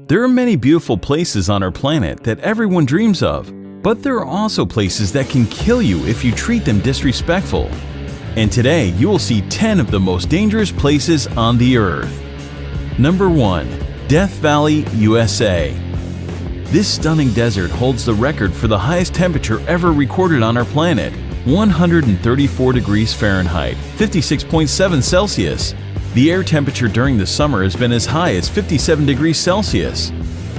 There are many beautiful places on our planet that everyone dreams of, but there are also places that can kill you if you treat them disrespectful. And today you will see 10 of the most dangerous places on the earth. Number 1. Death Valley, USA. This stunning desert holds the record for the highest temperature ever recorded on our planet, 134 degrees Fahrenheit, 56.7 Celsius. The air temperature during the summer has been as high as 57 degrees Celsius.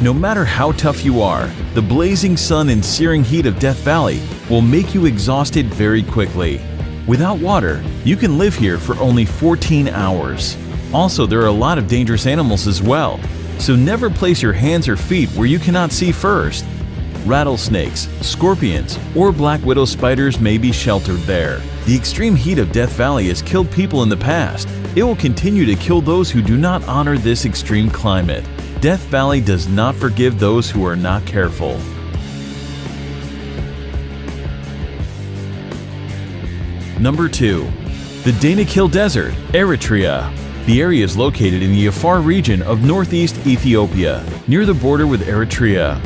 No matter how tough you are, the blazing sun and searing heat of Death Valley will make you exhausted very quickly. Without water, you can live here for only 14 hours. Also, there are a lot of dangerous animals as well, so never place your hands or feet where you cannot see first. Rattlesnakes, scorpions, or black widow spiders may be sheltered there. The extreme heat of Death Valley has killed people in the past. It will continue to kill those who do not honor this extreme climate. Death Valley does not forgive those who are not careful. Number 2. The Danakil Desert, Eritrea. The area is located in the Afar region of northeast Ethiopia, near the border with Eritrea.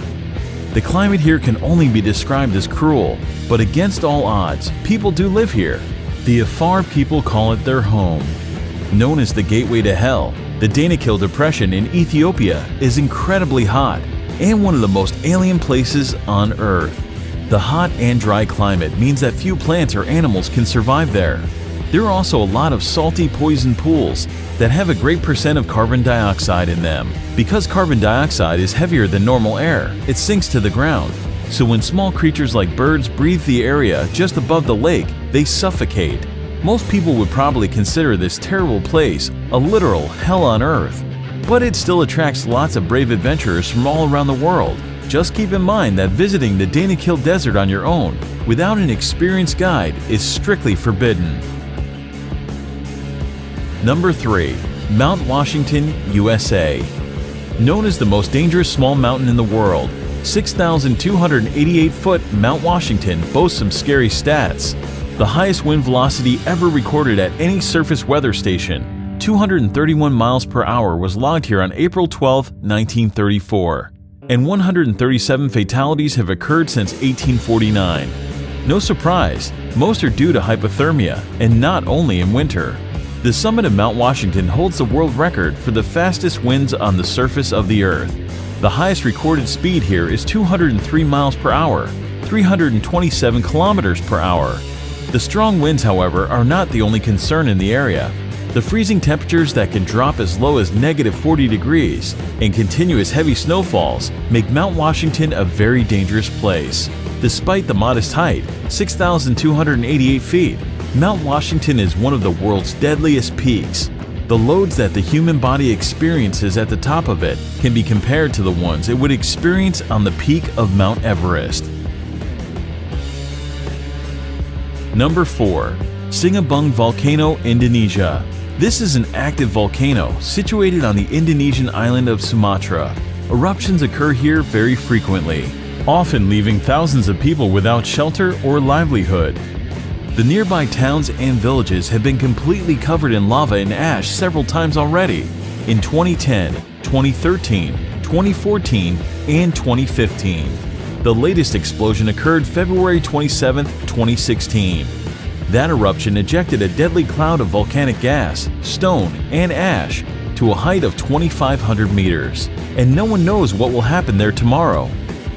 The climate here can only be described as cruel, but against all odds, people do live here. The Afar people call it their home. Known as the Gateway to Hell, the Danakil Depression in Ethiopia is incredibly hot and one of the most alien places on Earth. The hot and dry climate means that few plants or animals can survive there. There are also a lot of salty poison pools that have a great percent of carbon dioxide in them. Because carbon dioxide is heavier than normal air, it sinks to the ground. So when small creatures like birds breathe the area just above the lake, they suffocate. Most people would probably consider this terrible place a literal hell on earth, but it still attracts lots of brave adventurers from all around the world. Just keep in mind that visiting the Danakil Desert on your own without an experienced guide is strictly forbidden. Number 3. Mount Washington, USA. Known as the most dangerous small mountain in the world, 6,288-foot Mount Washington boasts some scary stats. The highest wind velocity ever recorded at any surface weather station, 231 miles per hour, was logged here on April 12, 1934, and 137 fatalities have occurred since 1849. No surprise, most are due to hypothermia, and not only in winter. The summit of Mount Washington holds the world record for the fastest winds on the surface of the Earth. The highest recorded speed here is 203 miles per hour, 327 kilometers per hour. The strong winds, however, are not the only concern in the area. The freezing temperatures that can drop as low as -40 degrees and continuous heavy snowfalls make Mount Washington a very dangerous place. Despite the modest height, 6,288 feet, Mount Washington is one of the world's deadliest peaks. The loads that the human body experiences at the top of it can be compared to the ones it would experience on the peak of Mount Everest. Number 4. Sinabung Volcano, Indonesia. This is an active volcano situated on the Indonesian island of Sumatra. Eruptions occur here very frequently, often leaving thousands of people without shelter or livelihood. The nearby towns and villages have been completely covered in lava and ash several times already, in 2010, 2013, 2014, and 2015. The latest explosion occurred February 27, 2016. That eruption ejected a deadly cloud of volcanic gas, stone, and ash to a height of 2,500 meters, and no one knows what will happen there tomorrow.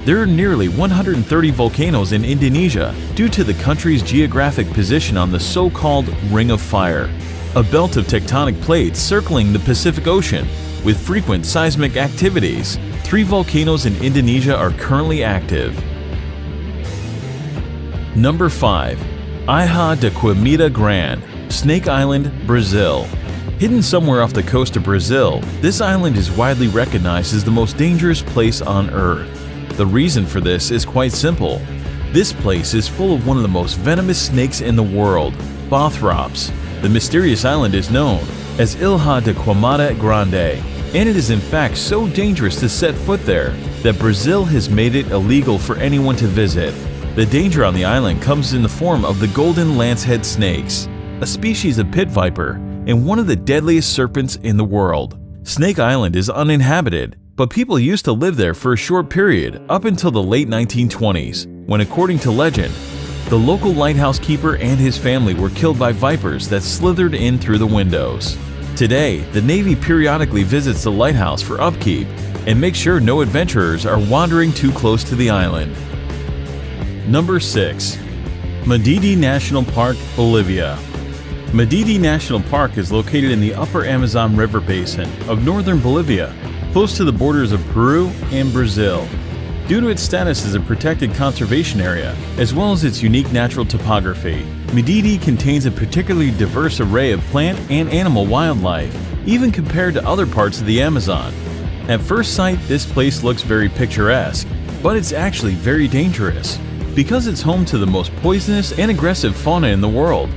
There are nearly 130 volcanoes in Indonesia due to the country's geographic position on the so-called Ring of Fire, a belt of tectonic plates circling the Pacific Ocean with frequent seismic activities. 3 volcanoes in Indonesia are currently active. Number 5. Ilha de Queimada Grande, Snake Island, Brazil. Hidden somewhere off the coast of Brazil, this island is widely recognized as the most dangerous place on Earth. The reason for this is quite simple. This place is full of one of the most venomous snakes in the world, Bothrops. The mysterious island is known as Ilha de Queimada Grande, and it is in fact so dangerous to set foot there that Brazil has made it illegal for anyone to visit. The danger on the island comes in the form of the golden lancehead snakes. a species of pit viper, and one of the deadliest serpents in the world. Snake Island is uninhabited, but people used to live there for a short period up until the late 1920s, when, according to legend, the local lighthouse keeper and his family were killed by vipers that slithered in through the windows. Today, the Navy periodically visits the lighthouse for upkeep and makes sure no adventurers are wandering too close to the island. Number 6. Madidi National Park, Bolivia. Madidi National Park is located in the upper Amazon River basin of northern Bolivia, close to the borders of Peru and Brazil. Due to its status as a protected conservation area, as well as its unique natural topography, Madidi contains a particularly diverse array of plant and animal wildlife, even compared to other parts of the Amazon. At first sight, this place looks very picturesque, but it's actually very dangerous, because it's home to the most poisonous and aggressive fauna in the world.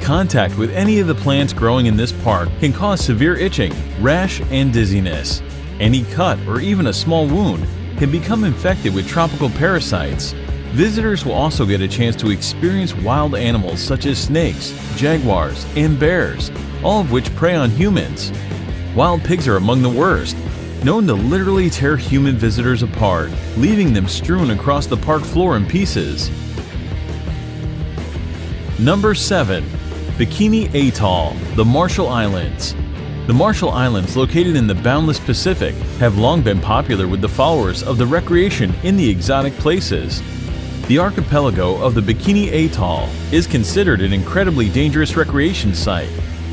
Contact with any of the plants growing in this park can cause severe itching, rash, and dizziness. Any cut or even a small wound can become infected with tropical parasites. Visitors will also get a chance to experience wild animals such as snakes, jaguars, and bears, all of which prey on humans. Wild pigs are among the worst, known to literally tear human visitors apart, leaving them strewn across the park floor in pieces. Number 7. Bikini Atoll, the Marshall Islands. The Marshall Islands, located in the boundless Pacific, have long been popular with the followers of the recreation in the exotic places. The archipelago of the Bikini Atoll is considered an incredibly dangerous recreation site.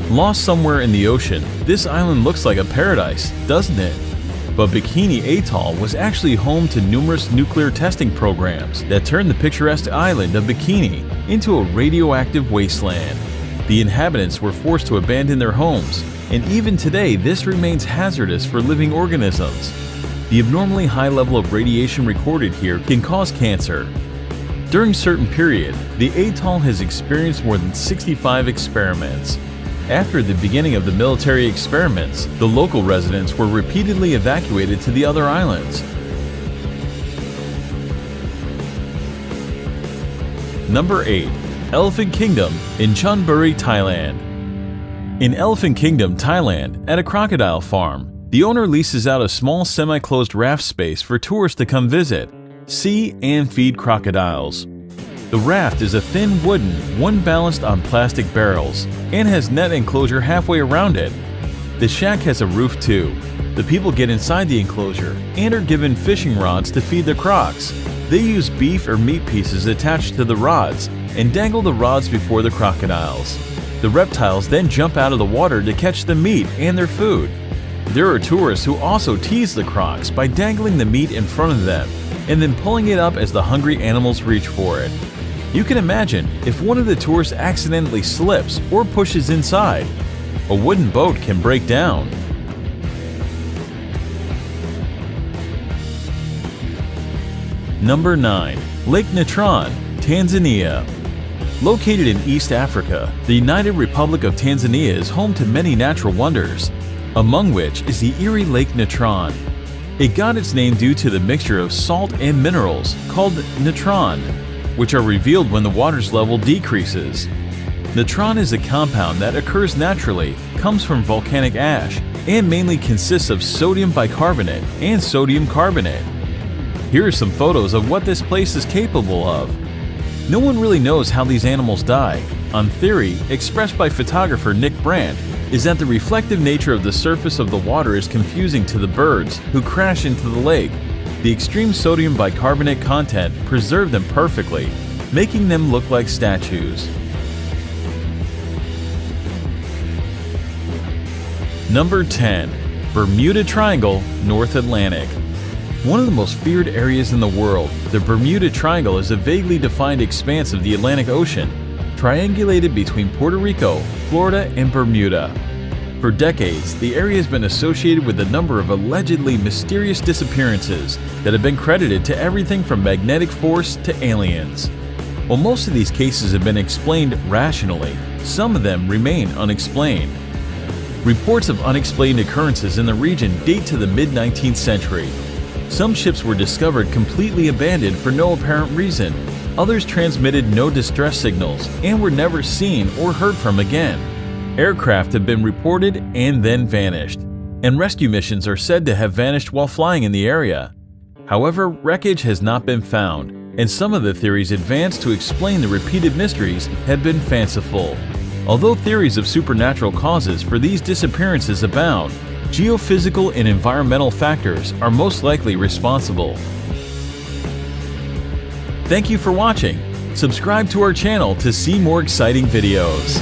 Lost somewhere in the ocean, this island looks like a paradise, doesn't it? But Bikini Atoll was actually home to numerous nuclear testing programs that turned the picturesque island of Bikini into a radioactive wasteland. The inhabitants were forced to abandon their homes, and even today this remains hazardous for living organisms. The abnormally high level of radiation recorded here can cause cancer. During a certain period, the atoll has experienced more than 65 experiments. After the beginning of the military experiments, the local residents were repeatedly evacuated to the other islands. Number 8. Elephant Kingdom in Chonburi, Thailand. In Elephant Kingdom, Thailand, at a crocodile farm, the owner leases out a small semi-closed raft space for tourists to come visit, see, and feed crocodiles. The raft is a thin wooden, one balanced on plastic barrels, and has net enclosure halfway around it. The shack has a roof too. The people get inside the enclosure and are given fishing rods to feed the crocs. They use beef or meat pieces attached to the rods and dangle the rods before the crocodiles. The reptiles then jump out of the water to catch the meat and their food. There are tourists who also tease the crocs by dangling the meat in front of them and then pulling it up as the hungry animals reach for it. You can imagine if one of the tourists accidentally slips or pushes inside, a wooden boat can break down. Number 9. Lake Natron, Tanzania. Located in East Africa, the United Republic of Tanzania is home to many natural wonders, among which is the Erie Lake Natron. It got its name due to the mixture of salt and minerals called natron, which are revealed when the water's level decreases. Natron is a compound that occurs naturally, comes from volcanic ash, and mainly consists of sodium bicarbonate and sodium carbonate. Here are some photos of what this place is capable of. No one really knows how these animals die. On theory, expressed by photographer Nick Brandt, is that the reflective nature of the surface of the water is confusing to the birds who crash into the lake. The extreme sodium bicarbonate content preserved them perfectly, making them look like statues. Number 10. Bermuda Triangle, North Atlantic. One of the most feared areas in the world, the Bermuda Triangle is a vaguely defined expanse of the Atlantic Ocean, triangulated between Puerto Rico, Florida, and Bermuda. For decades, the area has been associated with a number of allegedly mysterious disappearances that have been credited to everything from magnetic force to aliens. While most of these cases have been explained rationally, some of them remain unexplained. Reports of unexplained occurrences in the region date to the mid-19th century. Some ships were discovered completely abandoned for no apparent reason, Others transmitted no distress signals and were never seen or heard from again. Aircraft have been reported and then vanished, and rescue missions are said to have vanished while flying in the area. However, wreckage has not been found, and some of the theories advanced to explain the repeated mysteries had been fanciful. Although theories of supernatural causes for these disappearances abound, geophysical and environmental factors are most likely responsible. Thank you for watching. Subscribe to our channel to see more exciting videos.